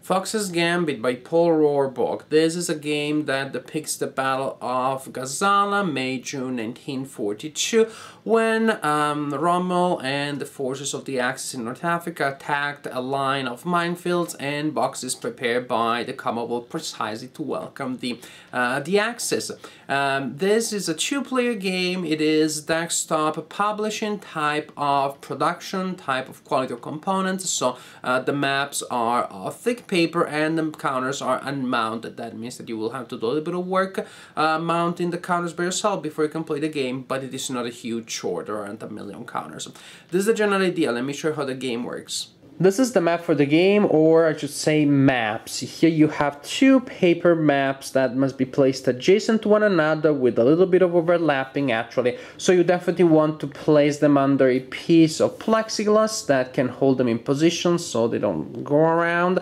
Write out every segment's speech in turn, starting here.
Fox's Gambit by Paul Rohrbock. This is a game that depicts the Battle of Gazala, May-June 1942, when Rommel and the forces of the Axis in North Africa attacked a line of minefields and boxes prepared by the Commonwealth precisely to welcome the Axis. This is a two-player game. It is desktop publishing type of production, type of quality of components, so the maps are of thick paper and the counters are unmounted. That means that you will have to do a little bit of work mounting the counters by yourself before you can play the game, but it is not a huge chore. There aren't a million counters. This is the general idea. Let me show you how the game works. This is the map for the game, or I should say maps. Here you have two paper maps that must be placed adjacent to one another with a little bit of overlapping actually. So you definitely want to place them under a piece of plexiglass that can hold them in position so they don't go around.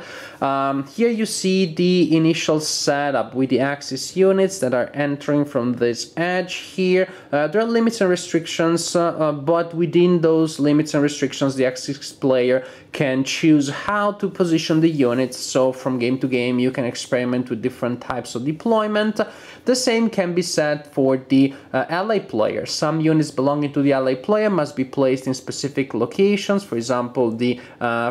Here you see the initial setup with the Axis units that are entering from this edge here. There are limits and restrictions, but within those limits and restrictions the Axis player can choose how to position the units, so from game to game you can experiment with different types of deployment. The same can be said for the ally player. Some units belonging to the ally player must be placed in specific locations, for example the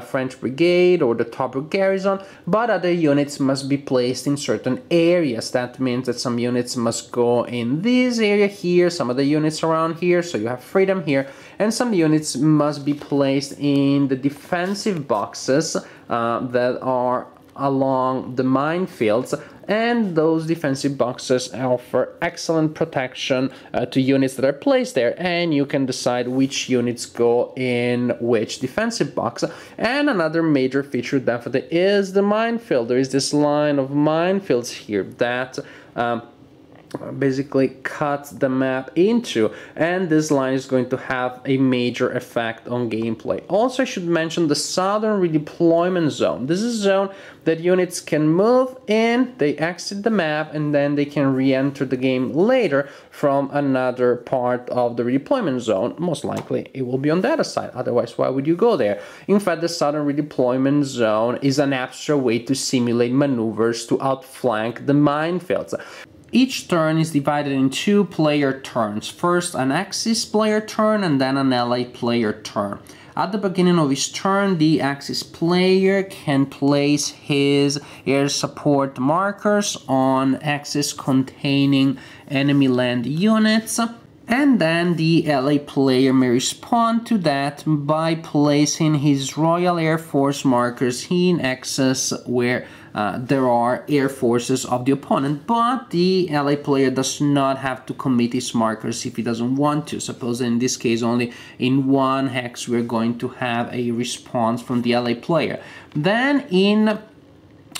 French Brigade or the Tobruk garrison, but other units must be placed in certain areas. That means that some units must go in this area here, some other units around here, so you have freedom here, and some units must be placed in the defensive boxes that are along the minefields, and those defensive boxes offer excellent protection to units that are placed there, and you can decide which units go in which defensive box. And another major feature definitely is the minefield. There is this line of minefields here that basically cuts the map into, and this line is going to have a major effect on gameplay. Also, I should mention the southern redeployment zone. This is a zone that units can move in, they exit the map, and then they can re-enter the game later from another part of the redeployment zone. Most likely it will be on the other side, otherwise why would you go there? In fact, the southern redeployment zone is an abstract way to simulate maneuvers to outflank the minefields. Each turn is divided in two player turns. First an Axis player turn and then an ally player turn. At the beginning of each turn, the Axis player can place his air support markers on axis containing enemy land units, and then the ally player may respond to that by placing his Royal Air Force markers in axis where there are air forces of the opponent, but the ally player does not have to commit his markers if he doesn't want to. Suppose in this case only in one hex we're going to have a response from the ally player. Then in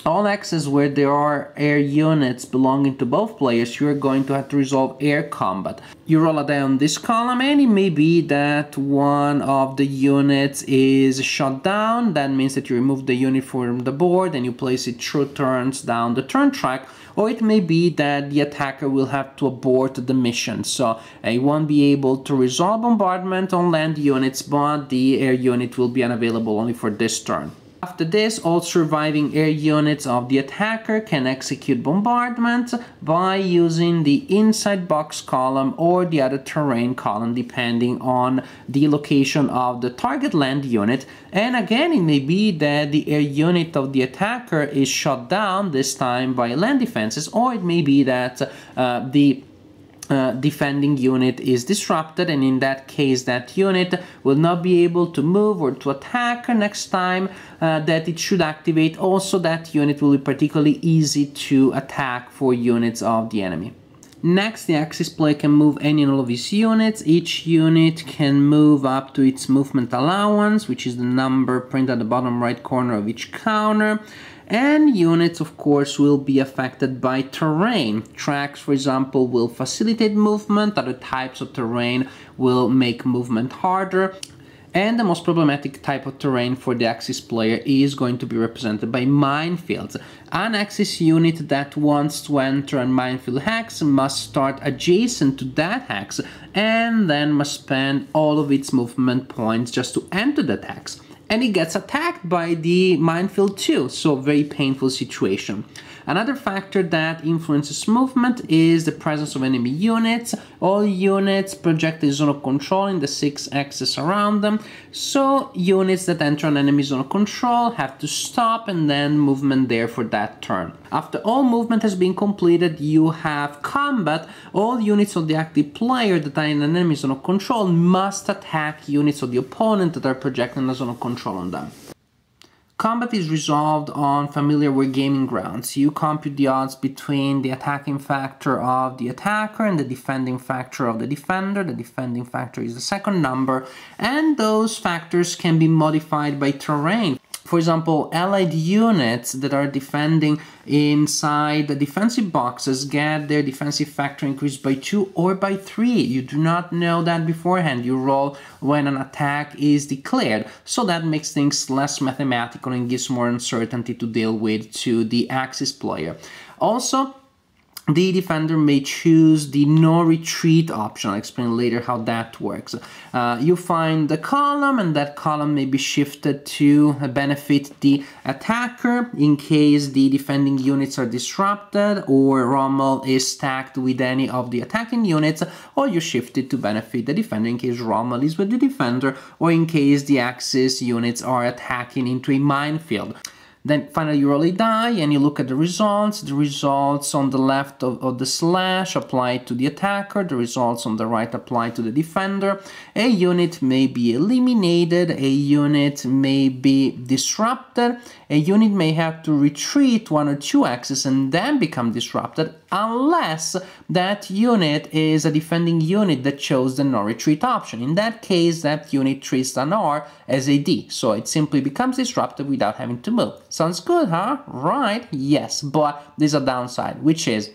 all axes where there are air units belonging to both players, you are going to have to resolve air combat. You roll a die on this column, and it may be that one of the units is shot down. That means that you remove the unit from the board and you place it 2 turns down the turn track. Or it may be that the attacker will have to abort the mission, so he won't be able to resolve bombardment on land units, but the air unit will be unavailable only for this turn. After this, all surviving air units of the attacker can execute bombardment by using the inside box column or the other terrain column, depending on the location of the target land unit. And again, it may be that the air unit of the attacker is shot down, this time by land defenses, or it may be that the defending unit is disrupted, and in that case that unit will not be able to move or to attack next time that it should activate. Also, that unit will be particularly easy to attack for units of the enemy. Next, the Axis player can move any and all of his units. Each unit can move up to its movement allowance, which is the number printed at the bottom right corner of each counter. And units, of course, will be affected by terrain. Tracks, for example, will facilitate movement. Other types of terrain will make movement harder. And the most problematic type of terrain for the Axis player is going to be represented by minefields. An Axis unit that wants to enter a minefield hex must start adjacent to that hex and then must spend all of its movement points just to enter that hex. and it gets attacked by the minefield too, so very painful situation. Another factor that influences movement is the presence of enemy units. All units project a zone of control in the 6 axes around them, so units that enter an enemy zone of control have to stop and then movement there for that turn. After all movement has been completed, you have combat. All units of the active player that are in an enemy zone of control must attack units of the opponent that are projecting a zone of control on them. Combat is resolved on familiar wargaming grounds. You compute the odds between the attacking factor of the attacker and the defending factor of the defender. The defending factor is the second number, and those factors can be modified by terrain. For example, allied units that are defending inside the defensive boxes get their defensive factor increased by 2 or by 3. You do not know that beforehand. You roll when an attack is declared. So that makes things less mathematical and gives more uncertainty to deal with to the Axis player. Also, the defender may choose the no retreat option. I'll explain later how that works. You find the column, and that column may be shifted to benefit the attacker in case the defending units are disrupted or Rommel is stacked with any of the attacking units, or you shift it to benefit the defender in case Rommel is with the defender or in case the Axis units are attacking into a minefield. Then finally you roll a die and you look at the results. The results on the left of the slash apply to the attacker. The results on the right apply to the defender. A unit may be eliminated. A unit may be disrupted. A unit may have to retreat 1 or 2 axes and then become disrupted, unless that unit is a defending unit that chose the no retreat option. In that case, that unit treats an R as a D, so it simply becomes disrupted without having to move. Sounds good, huh? Right? Yes, but there's a downside, which is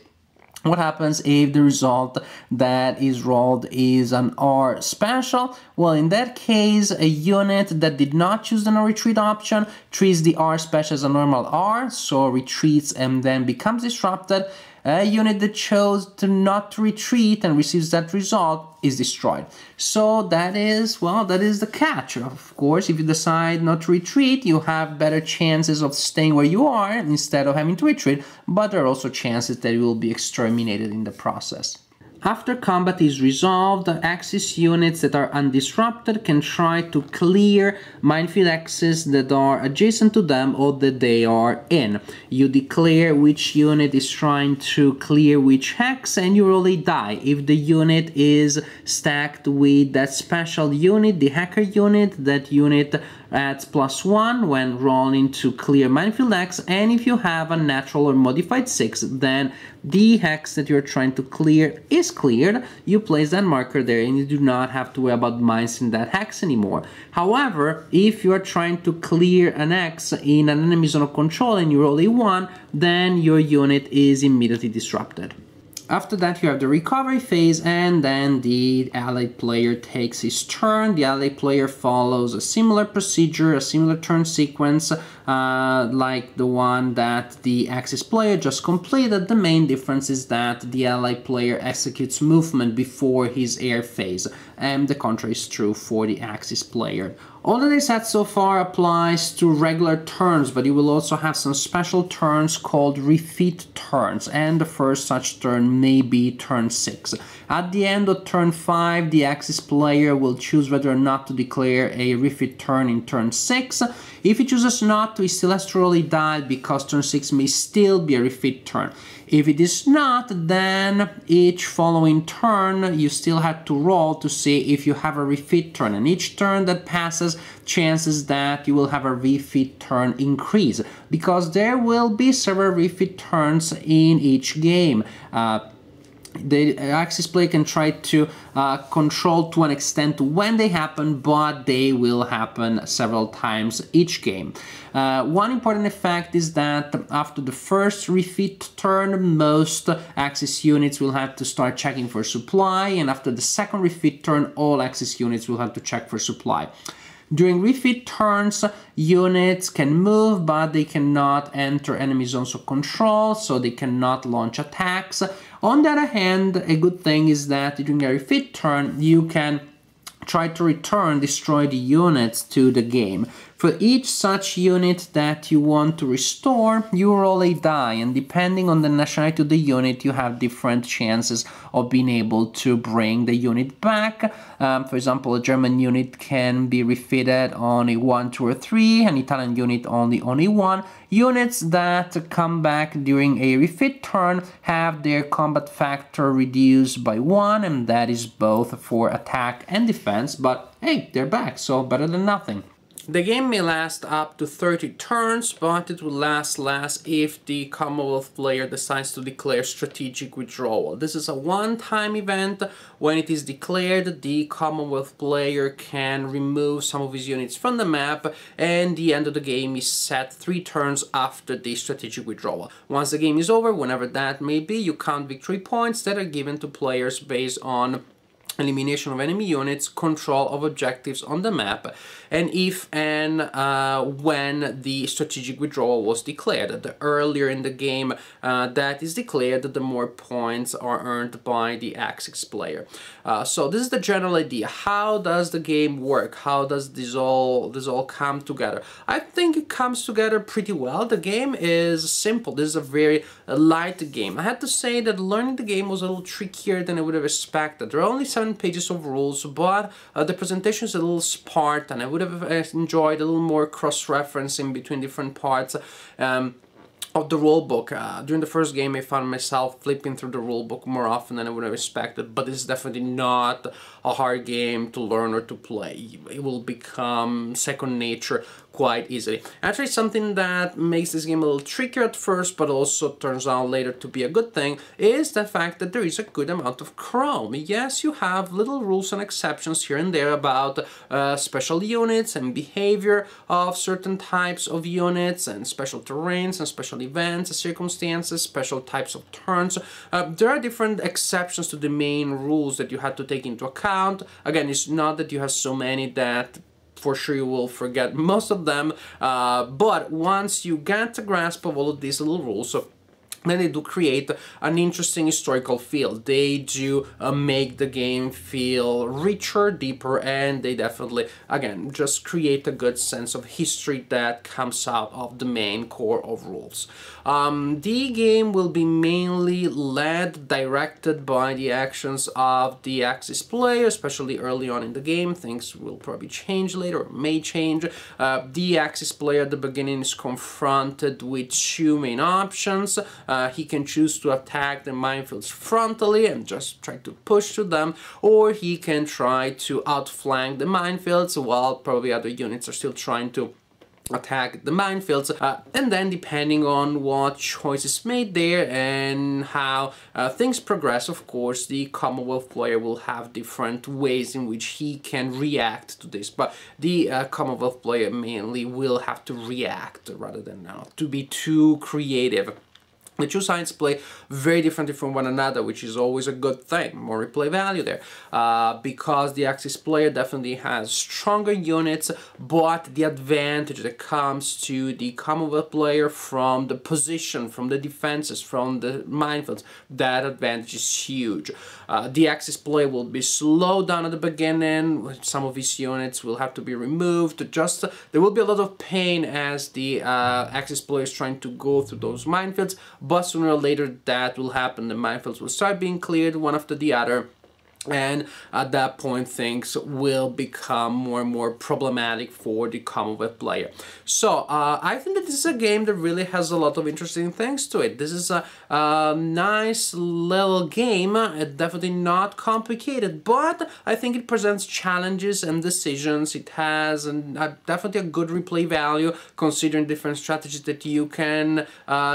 what happens if the result that is rolled is an R special? Well, in that case, a unit that did not choose the no retreat option treats the R special as a normal R, so retreats and then becomes disrupted. A unit that chose to not retreat and receives that result is destroyed. So that is, well, that is the catch. Of course, if you decide not to retreat, you have better chances of staying where you are instead of having to retreat, but there are also chances that you will be exterminated in the process. After combat is resolved, Axis units that are undisrupted can try to clear minefield axes that are adjacent to them or that they are in. You declare which unit is trying to clear which hex and you roll a die. If the unit is stacked with that special unit, the hacker unit, that unit adds +1 when rolling to clear minefield X, and if you have a natural or modified 6, then the hex that you're trying to clear is cleared. You place that marker there and you do not have to worry about mines in that hex anymore. However, if you are trying to clear an X in an enemy zone of control and you roll a 1, then your unit is immediately disrupted. After that, you have the recovery phase, and then the allied player takes his turn. The allied player follows a similar procedure, a similar turn sequence, like the one that the Axis player just completed. The main difference is that the allied player executes movement before his air phase, and the contrary is true for the Axis player. All that I said so far applies to regular turns, but you will also have some special turns called refit turns, and the first such turn may be turn 6. At the end of turn 5, the Axis player will choose whether or not to declare a refit turn in turn 6. If he chooses not to, he still has to roll a die because turn 6 may still be a refit turn. If it is not, then each following turn you still have to roll to see if you have a refit turn, and each turn that passes, chances that you will have a refit turn increase, because there will be several refit turns in each game. The Axis player can try to control to an extent when they happen, but they will happen several times each game. One important effect is that after the first refit turn, most Axis units will have to start checking for supply, and after the second refit turn, all Axis units will have to check for supply. During refit turns, units can move, but they cannot enter enemy zones of control, so they cannot launch attacks. On the other hand, a good thing is that during a refit turn, you can try to destroy the units to the game. For each such unit that you want to restore, you roll a die, and depending on the nationality of the unit, you have different chances of being able to bring the unit back. For example, a German unit can be refitted on a 1, 2, or 3, an Italian unit on a 1. Units that come back during a refit turn have their combat factor reduced by 1, and that is both for attack and defense, but hey, they're back, so better than nothing. The game may last up to 30 turns, but it will last less if the Commonwealth player decides to declare strategic withdrawal. This is a one-time event. When it is declared, the Commonwealth player can remove some of his units from the map, and the end of the game is set 3 turns after the strategic withdrawal. Once the game is over, whenever that may be, you count victory points that are given to players based on elimination of enemy units, control of objectives on the map, and if and when the strategic withdrawal was declared. The earlier in the game that is declared, the more points are earned by the Axis player. So this is the general idea. How does the game work? How does this all come together? I think it comes together pretty well. The game is simple. This is a very light game. I had to say that learning the game was a little trickier than I would have expected. There are only 7 pages of rules, but the presentation is a little spartan. I would have enjoyed a little more cross-referencing between different parts of the rulebook. During the first game, I found myself flipping through the rulebook more often than I would have expected, but this is definitely not a hard game to learn or to play. It will become second nature quite easily. Actually, something that makes this game a little trickier at first, but also turns out later to be a good thing, is the fact that there is a good amount of chrome. Yes, you have little rules and exceptions here and there about special units and behavior of certain types of units and special terrains and special events, circumstances, special types of turns. There are different exceptions to the main rules that you have to take into account. Again, it's not that you have so many that for sure you will forget most of them, but once you get a grasp of all of these little rules, then they do create an interesting historical feel. They do make the game feel richer, deeper, and they definitely, again, just create a good sense of history that comes out of the main core of rules. The game will be mainly led, directed by the actions of the Axis player, especially early on in the game. Things will probably change later, or may change. The Axis player at the beginning is confronted with 2 main options. He can choose to attack the minefields frontally and just try to push through them, or he can try to outflank the minefields while probably other units are still trying to attack the minefields, and then depending on what choice is made there and how things progress, of course, the Commonwealth player will have different ways in which he can react to this, but the Commonwealth player mainly will have to react rather than to be too creative. The 2 sides play very differently from one another, which is always a good thing, more replay value there, because the Axis player definitely has stronger units, but the advantage that comes to the Commonwealth player from the position, from the defenses, from the minefields, that advantage is huge. The Axis player will be slowed down at the beginning, some of his units will have to be removed, there will be a lot of pain as the Axis player is trying to go through those minefields, but sooner or later that will happen. The minefields will start being cleared one after the other, and at that point things will become more and more problematic for the Commonwealth player. So I think that this is a game that really has a lot of interesting things to it. This is a nice little game, definitely not complicated, but I think it presents challenges and decisions. It has definitely a good replay value considering different strategies that you can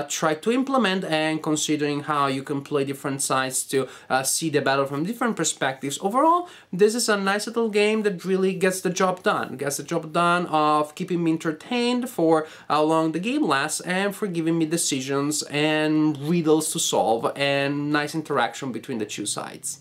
try to implement, and considering how you can play different sides to see the battle from different perspectives. Overall, this is a nice little game that really gets the job done. Gets the job done of keeping me entertained for how long the game lasts, and for giving me decisions and riddles to solve, and nice interaction between the 2 sides.